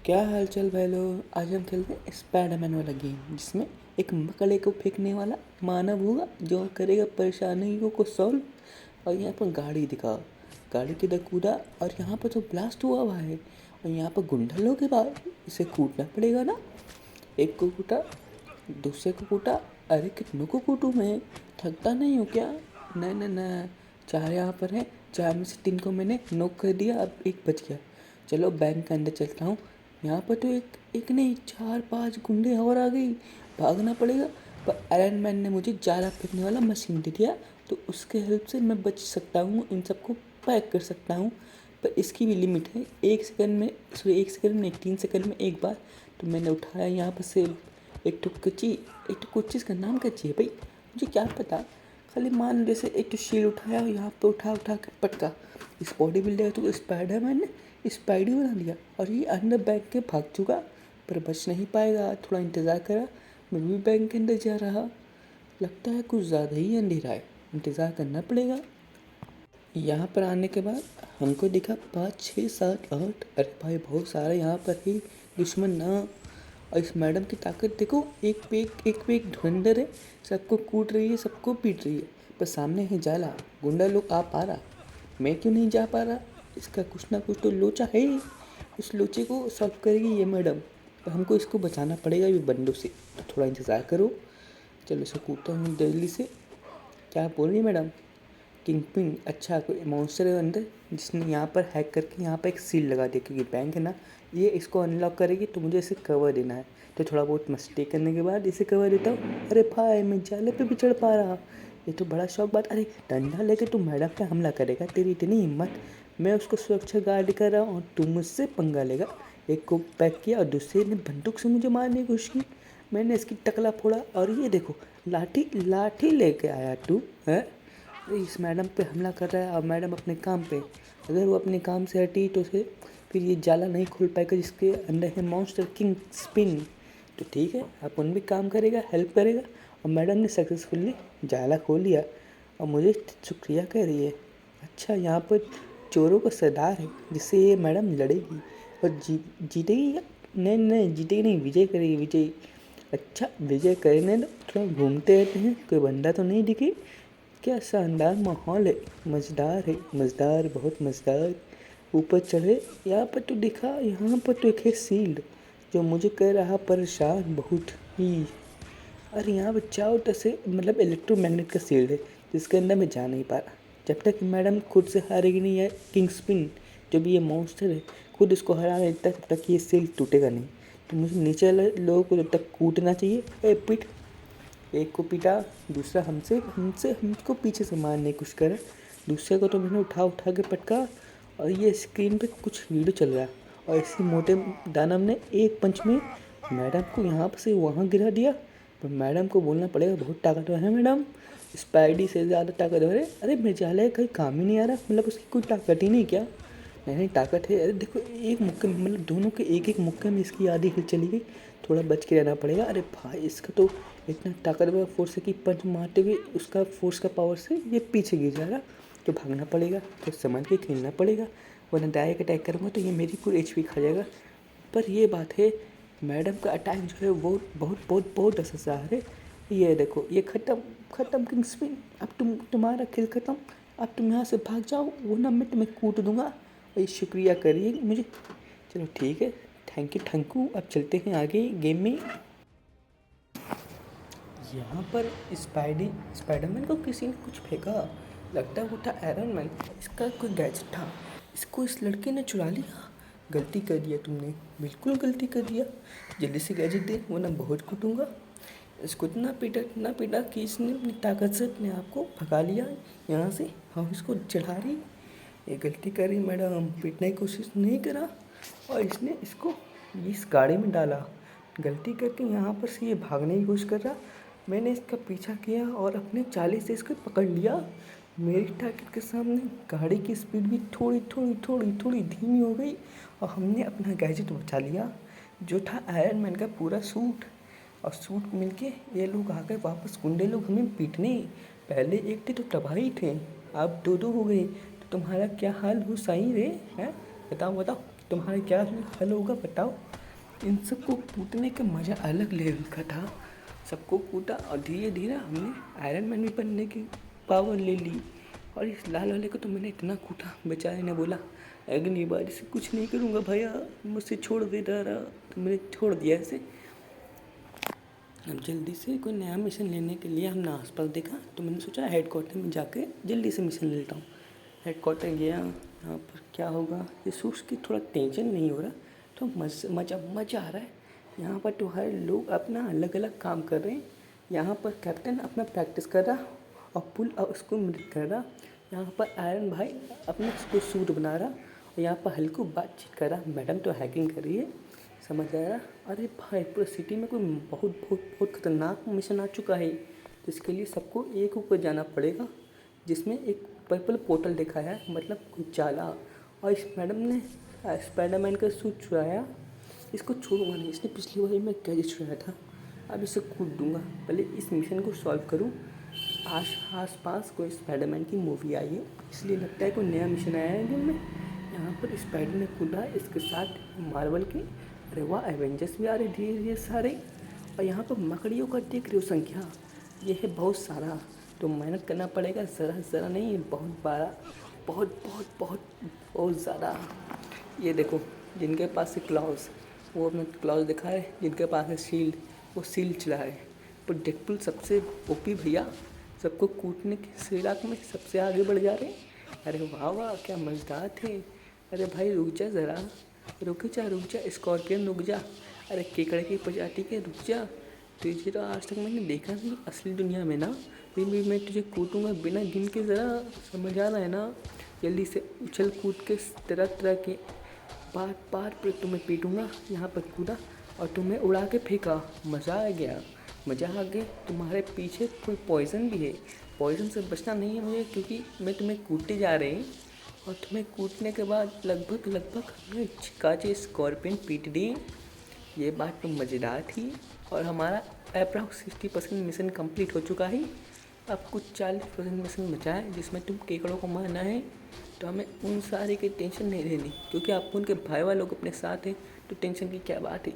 क्या हाल चाल भाई लोग। आज हम खेलते हैं स्पाइडरमैन वाला गेम जिसमें एक मकड़े को फेंकने वाला मानव होगा जो करेगा परेशानियों को सॉल्व। और यहाँ पर गाड़ी दिखा, गाड़ी के इधर कूदा और यहाँ पर तो ब्लास्ट हुआ हुआ है और यहाँ पर गुंडा लोग के बाद इसे कूटना पड़ेगा ना। एक को कूटा, दूसरे को कूटा, अरे कितनों को कूटूँ मैं, थकता नहीं हूँ क्या। नहीं नहीं नहीं, चार यहाँ पर हैं, चार में से तीन को मैंने नॉक कर दिया, अब एक बच गया। चलो बैंक के अंदर चलता हूँ। यहाँ पर तो एक एक नहीं चार पांच गुंडे और आ गई, भागना पड़ेगा। पर आयरन मैन ने मुझे जाला फेंकने वाला मशीन दे दिया तो उसके हेल्प से मैं बच सकता हूँ, इन सबको पैक कर सकता हूँ। पर इसकी भी लिमिट है, 1 सेकंड में, सॉरी 1 सेकंड में 3 सेकंड में एक बार। तो मैंने उठाया यहाँ पर से एक तो कच्ची, एक तो कुछ चीज़ का नाम कच्ची है भाई, मुझे क्या पता। खाली मान जैसे एक तो शील उठाया और यहाँ पे उठा उठा के पटका। इस बॉडी बिल्डर तो स्पाइडरमैन ने स्पाइडी बना दिया और ये अंदर बैंक के भाग चुका, पर बच नहीं पाएगा। थोड़ा इंतज़ार करा, मैं भी बैंक के अंदर जा रहा। लगता है कुछ ज़्यादा ही अंधेरा है, इंतज़ार करना पड़ेगा। यहाँ पर आने के बाद हमको दिखा 5 6 7 8, अरे भाई बहुत सारे यहाँ पर ही दुश्मन ना। और इस मैडम की ताकत देखो, एक पे एक धुरंधर है, सबको कूट रही है, सबको पीट रही है। पर सामने है जाला, गुंडा लोग आ पा रहा, मैं क्यों नहीं जा पा रहा। इसका कुछ ना कुछ तो लोचा है, उस लोचे को सॉल्व करेगी ये मैडम। पर हमको इसको बचाना पड़ेगा ये बंदों से, तो थोड़ा इंतज़ार करो। चलो इसे कूदता हूँ जल्दी से। क्या बोल रही मैडम? किंग पिन, अच्छा कोई मॉन्स्टर है अंदर जिसने यहाँ पर हैक करके यहाँ पर एक सील लगा दिया, क्योंकि बैंक है ना, ये इसको अनलॉक करेगी तो मुझे इसे कवर देना है। तो थोड़ा बहुत मस्ती करने के बाद इसे कवर देता हूँ। अरे भाई मैं जाले पे भी चढ़ पा रहा, ये तो बड़ा शौक बात। अरे डंडा लेके तू मैडम पे हमला करेगा, तेरी इतनी हिम्मत। मैं उसको सुरक्षा गार्ड कर रहा हूँ और तू मुझसे पंगा लेगा। एक को पैक किया और दूसरे ने बंदूक से मुझे मारने की कोशिश की, मैंने इसकी टकला फोड़ा। और ये देखो लाठी लाठी लेके आया तू है, इस मैडम पे हमला कर रहा है और मैडम अपने काम पे। अगर वो अपने काम से हटी तो उसे फिर ये जाला नहीं खुल पाएगा जिसके अंदर है मॉन्स्टर किंग स्पिन। तो ठीक है, अपन भी काम करेगा, हेल्प करेगा। और मैडम ने सक्सेसफुली जाला खोल लिया और मुझे शुक्रिया कह रही है। अच्छा यहाँ पर चोरों का सरदार है जिससे ये मैडम लड़ेगी और जीतेगी या नहीं? नहीं जीतेगी नहीं, विजय करेगी, विजय। अच्छा विजय करने दो, थोड़ा घूमते रहते हैं, कोई बंदा तो नहीं दिखे। क्या शानदार माहौल है, मज़ेदार है, मज़ेदार, बहुत मज़ेदार। ऊपर चढ़े, यहाँ पर तो दिखा, यहाँ पर तो एक है सील्ड जो मुझे कर रहा परेशान बहुत ही। अरे यहाँ पर चारों तरफ से मतलब इलेक्ट्रोमैग्नेट का सील्ड है जिसके अंदर मैं जा नहीं पा रहा। जब तक मैडम खुद से हारेगी नहीं है, किंग स्पिन जो भी ये मॉन्स्टर है खुद इसको हरा नहीं देता, तब तक ये सील्ड टूटेगा नहीं। तो मुझे नीचे वाले लोगों को जब तक कूटना चाहिए। ए पिट, एक को पीटा, दूसरा हमसे हमसे हमको पीछे से मारने की कोशिश करा, दूसरे को तो मैंने उठा उठा के पटका। और ये स्क्रीन पे कुछ वीडियो चल रहा है और इसी मोटे दानव ने एक पंच में मैडम को यहाँ से वहाँ गिरा दिया। पर मैडम को बोलना पड़ेगा बहुत ताकतवर है मैडम, स्पाइडी से ज़्यादा ताकतवर है। अरे मेजाले कहीं काम ही नहीं आ रहा, मतलब उसकी कोई ताकत ही नहीं क्या? नहीं ताकत है। अरे देखो एक मुक्के में, मतलब दोनों के एक मुक्के में इसकी आधी हिल चली गई। थोड़ा बच के रहना पड़ेगा। अरे भाई इसका तो इतना ताकतवर फोर्स है कि पंच मारते हुए उसका फोर्स का पावर से ये पीछे गिर जा रहा। तो भागना पड़ेगा, तो समझ के खेलना पड़ेगा, वरना डायरेक्ट अटैक करूँगा तो ये मेरी पूरी HP खा जाएगा। पर ये बात है, मैडम का अटैक जो है वो बहुत बहुत बहुत असरदार है। ये देखो ये ख़त्म किंग स्पिन, अब तुम्हारा खेल ख़त्म। अब तुम यहाँ से भाग जाओ वरना मैं तुम्हें कूट दूंगा। और ये शुक्रिया करिए मुझे। चलो ठीक है, थैंक यू। अब चलते हैं आगे गेम में। यहाँ पर स्पाइडरमैन को किसी ने कुछ फेंका, लगता है वो था आयरन मैन। इसका कोई गैजेट था, इसको इस लड़के ने चुरा लिया। गलती कर दिया तुमने, बिल्कुल गलती कर दिया। जल्दी से गैजेट दे वरना बहुत कूटूँगा। इसको इतना पीटा कि इसने अपनी ताकत से अपने आप को भगा लिया यहाँ से। हम इसको चढ़ा रही, ये गलती कर रही मैडम, पीटने की कोशिश नहीं करा और इसने इसको इस गाड़ी में डाला। गलती करके यहाँ पर से ये भागने की कोशिश कर रहा, मैंने इसका पीछा किया और अपने चाली से इसको पकड़ लिया। मेरी टारगेट के सामने गाड़ी की स्पीड भी थोड़ी धीमी हो गई और हमने अपना गैजेट बचा लिया जो था आयरन मैन का पूरा सूट। और सूट मिलके ये लोग आ गए वापस, गुंडे लोग हमें पीटने। पहले एक थे तो तबाही थे, अब दो हो गए। तो तुम्हारा क्या हाल हो सही रे हैं? बताओ तुम्हारा क्या हाल होगा बताओ। इन सबको कूटने का मज़ा अलग लेवल का था। सबको कूटा और धीरे धीरे हमने आयरन मैन भी बनने की पावर ले ली। और इस लाल वाले को तो मैंने इतना कूटा, बेचारे ने बोला अगली बार से कुछ नहीं करूँगा भैया, मुझसे छोड़ दे रहा। तो मैंने छोड़ दिया इसे। अब जल्दी से कोई नया मिशन लेने के लिए हमने आसपास देखा, तो मैंने सोचा हेडक्वार्टर में जाके जल्दी से मिशन ले लेता हूँ। हेडक्वार्टर गया, यहाँ पर क्या होगा ये सोच के थोड़ा टेंशन नहीं हो रहा, तो मज़ा आ रहा है। यहाँ पर तो हर लोग अपना अलग अलग काम कर रहे हैं। यहाँ पर कैप्टन अपना प्रैक्टिस कर रहा और पुल और उसको मदद कर रहा। यहाँ पर आयरन भाई अपना उसको सूट बना रहा और यहाँ पर हल्कू बातचीत कर रहा। मैडम तो हैकिंग कर रही है, समझ आ रहा। अरे भाई पूरे सिटी में कोई बहुत बहुत बहुत खतरनाक मिशन आ चुका है, तो इसके लिए सबको एक ऊपर जाना पड़ेगा, जिसमें एक पर्पल पोर्टल देखा है, मतलब कुछ जाला। और इस मैडम ने स्पाइडरमैन का सूट चुराया। इसको छोड़ूंगा नहीं, इसने पिछली बार में गैजेट चुराया था। अब इसे कूद दूंगा, पहले इस मिशन को सॉल्व करूँ। आस पास कोई स्पाइडरमैन की मूवी आई है, इसलिए लगता है कोई नया मिशन आया है गेम में। यहाँ पर स्पाइडर ने कूदा, इसके साथ मार्वल के, अरे वाह एवेंजर्स भी आ रहे धीरे धीरे सारे। और यहाँ पर मकड़ियों का देख रहे हो संख्या, ये है बहुत सारा, तो मेहनत करना पड़ेगा। ज़रा ज़रा नहीं, बहुत बड़ा, बहुत बहुत बहुत बहुत ज़्यादा। ये देखो जिनके पास है क्लॉज वो अपना क्लॉज दिखा है, जिनके पास है शील्ड वो शील्ड चला है। पर डेडपुल सबसे ओपी भैया, सबको कूटने के सिराक में सबसे आगे बढ़ जा रहे हैं। अरे वाह वाह क्या मज़ेदार थे। अरे भाई रुक जा ज़रा, रुक जा स्कॉर्पियन रुक जा। अरे केकड़े की प्रजाति के रुक जा, तुझे तो आज तक मैंने देखा नहीं असली दुनिया में ना, फिर भी मैं तुझे कूटूँगा बिना गिन के। ज़रा समझ आ रहा है ना, जल्दी से उछल कूद के तरह तरह के बार बार पर तुम्हें पीटूँगा। यहाँ पर कूदा और तुम्हें उड़ा के फेंका, मज़ा आ गया, मज़ा आ गया। तुम्हारे पीछे कोई पॉइज़न भी है, पॉइज़न से बचना नहीं है मुझे, क्योंकि मैं तुम्हें कूटते जा रहे हैं। और तुम्हें कूटने के बाद लगभग हमने काचे स्कॉर्पियन पीट दिए। ये बात तो मज़ेदार थी। और हमारा अप्रॉक्स 60% मिशन कंप्लीट हो चुका है। अब कुछ 40% मिशन बचा है, जिसमें तुम केकड़ों को मारना है। तो हमें उन सारे की टेंशन नहीं लेनी, क्योंकि आपको उनके भाई वालों को अपने साथ हैं, तो टेंशन की क्या बात है।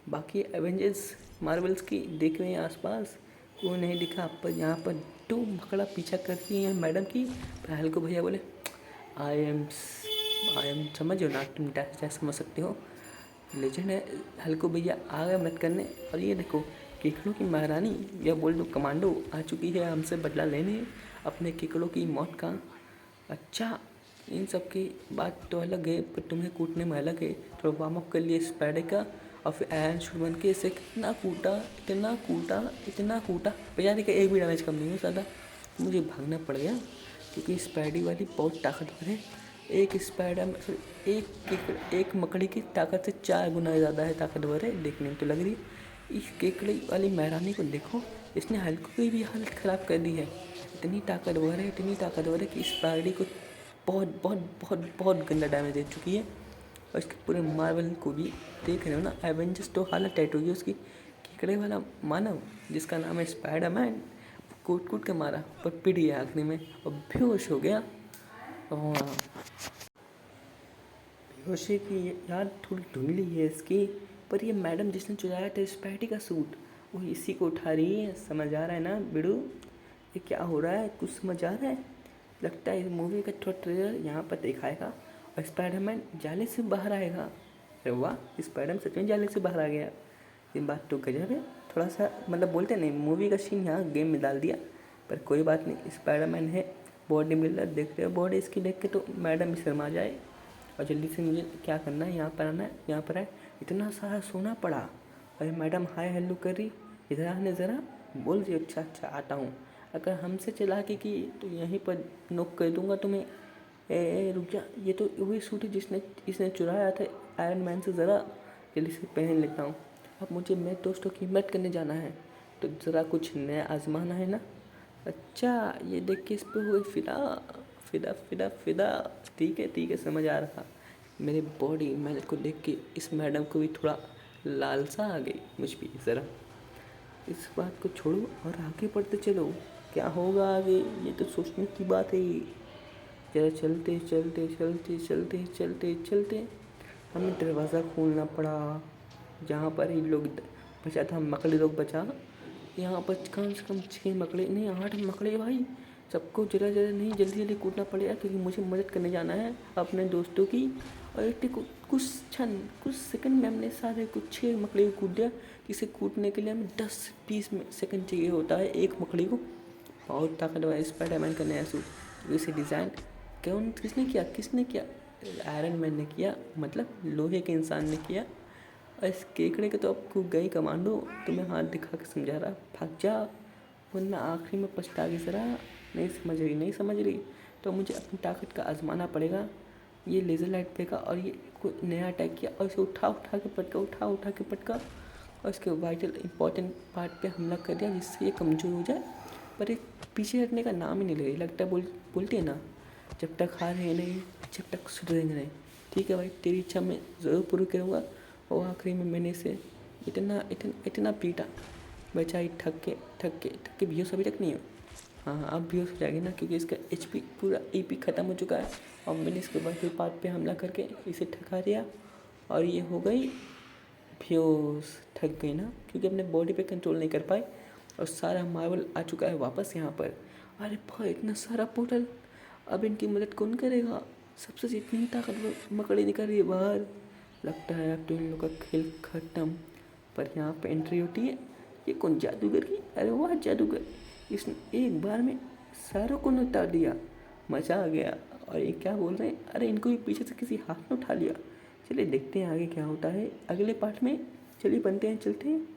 बाकी एवेंजर्स मार्वल्स की देख रहे हैं आसपास, वो नहीं दिखा। पर यहाँ पर दो मकड़ा पीछा कर रही हैं मैडम की। पहल को भैया बोले आई एम समझ हो ना, तुम क्या समझ सकते हो, लेजेंड है। हल्को भैया आ गए मदद करने। और ये देखो केकड़ों की महारानी या बोल दो कमांडो आ चुकी है हमसे बदला लेने अपने केकड़ों की मौत का। अच्छा इन सब की बात तो अलग है, पर तुम्हें कूटने में अलग है। थोड़ा वार्म अप कर लिए स्पाइडर का, और फिर आयरन शूट बन के इसे इतना कूटा बेचारे का एक भी डैमेज कम नहीं हो सकता। मुझे भागना पड़ गया, क्योंकि स्पाइडी वाली बहुत ताकतवर है। एक स्पाइडर एक मकड़ी की ताकत से 4 गुना ज़्यादा है, ताकतवर है, देखने में तो लग रही है। इस केकड़ी वाली महारानी को देखो, इसने हल्को की भी हालत ख़राब कर दी है। इतनी ताकतवर है कि स्पाइडी को बहुत बहुत बहुत बहुत गंदा डैमेज दे चुकी है। और इसके पूरे मार्वल को भी देख रहे हो ना, एवेंजर्स तो हालत टाइट होगी उसकी। केकड़े वाला मानव जिसका नाम है स्पाइडरमैन, कूट कूट के मारा पर पिट गया आखिरी में और बेहोश हो गया। बेहोशी की याद थोड़ी धुंधली है इसकी। पर ये मैडम जिसने चुराया था स्पाइडी का सूट, वो इसी को उठा रही है। समझ आ रहा है ना बिड़ू, ये क्या हो रहा है, कुछ समझ आ रहा है। लगता है इस मूवी का थोड़ा ट्रेलर यहाँ पर दिखाएगा और स्पाइडरमैन जाले से बाहर आएगा। अरे वाह स्पाइडरमैन सच में जाले से बाहर आ गया, ये बात तो गजब है। थोड़ा सा मतलब बोलते नहीं, मूवी का सीन यहाँ गेम में डाल दिया, पर कोई बात नहीं। स्पाइडरमैन है, बॉडी बिल्डर, देख रहे हो बॉडी इसकी देख के तो मैडम भी शर्मा जाए। और जल्दी से मुझे क्या करना है, यहाँ पर आना है, यहाँ पर है। इतना सारा सोना पड़ा, अरे मैडम हाय हेलो कर रही, इधर आने ज़रा, बोल रही अच्छा अच्छा आता हूँ। अगर हमसे चालाकी की तो यहीं पर नोक कर दूँगा तुम्हें। ए रुक जा, ये तो वही सूट है जिसने इसने चुराया था आयरन मैन से। ज़रा जल्दी से पहन लेता हूँ। अब मुझे मेरे दोस्तों की मदद करने जाना है, तो ज़रा कुछ नया आजमाना है ना। अच्छा ये देख के इस पर हुए फिदा। ठीक है समझ आ रहा। मेरे बॉडी मैल को देख के इस मैडम को भी थोड़ा लालसा आ गई मुझ भी। ज़रा इस बात को छोड़ो और आगे बढ़ते चलो, क्या होगा आगे ये तो सोचने की बात है। जरा चलते हमें दरवाज़ा खोलना पड़ा। जहाँ पर इन लोग बचा था, मकड़े लोग बचा। यहाँ पर कम से कम 6 मकड़े नहीं 8 मकड़े भाई। सबको जरा जरा नहीं जल्दी जल्दी कूदना पड़ेगा, क्योंकि मुझे मदद करने जाना है अपने दोस्तों की। और एक कुछ क्षण कुछ सेकंड में हमने सारे कुछ 6 मकड़े को कूद दिया। इसे कूदने के लिए हमें 10-20 सेकंड चाहिए होता है एक मकड़ी को। बहुत ताकतवर स्पाइडरमैन का नया सूट। इसे डिज़ाइन किसने किया? आयरन मैन ने किया, मतलब लोहे के इंसान ने किया। और इस केकड़े के तो आपको गई कमांडो, तुम्हें हाथ दिखा के समझा रहा, भाग जा, वरना आखिरी में पछताएगी ज़रा। नहीं समझ रही तो मुझे अपनी ताकत का आजमाना पड़ेगा। ये लेज़र लाइट फेंका और ये कोई नया अटैक किया और इसे उठा उठा के पटका और इसके वाइटल इंपॉर्टेंट पार्ट पे हमला कर दिया, जिससे ये कमज़ोर हो जाए। पर ये पीछे हटने का नाम ही नहीं ले रही। लगता है बोलते हैं ना, जब तक हार है नहीं, जब तक सुधरेंगे नहीं। ठीक है भाई, तेरी इच्छा मैं ज़रूर पूरी करूँगा। और आखिरी में मैंने इसे इतना पीटा, बेचारी थक के बेहोश अभी तक नहीं हो। हाँ अब बेहोश हो जाएगी ना, क्योंकि इसका HP पूरा EP ख़त्म हो चुका है। और मैंने इसके वाइटल पार्ट पे हमला करके इसे थका दिया और ये हो गई बेहोश। थक गई ना, क्योंकि अपने बॉडी पे कंट्रोल नहीं कर पाई। और सारा मार्वल आ चुका है वापस यहाँ पर। अरे भाई इतना सारा पोर्टल, अब इनकी मदद कौन करेगा? सबसे इतनी ताकतवर मकड़ी निकल रही है बाहर। लगता है अब तो इन लोग का खेल खत्म। पर यहाँ पे एंट्री होती है, ये कौन जादूगर की? अरे वाह जादूगर, इसने एक बार में सारों को निपटा दिया। मज़ा आ गया। और ये क्या बोल रहे हैं? अरे इनको भी पीछे से किसी हाथ ने उठा लिया। चलिए देखते हैं आगे क्या होता है अगले पार्ट में। चलिए बनते हैं, चलते हैं।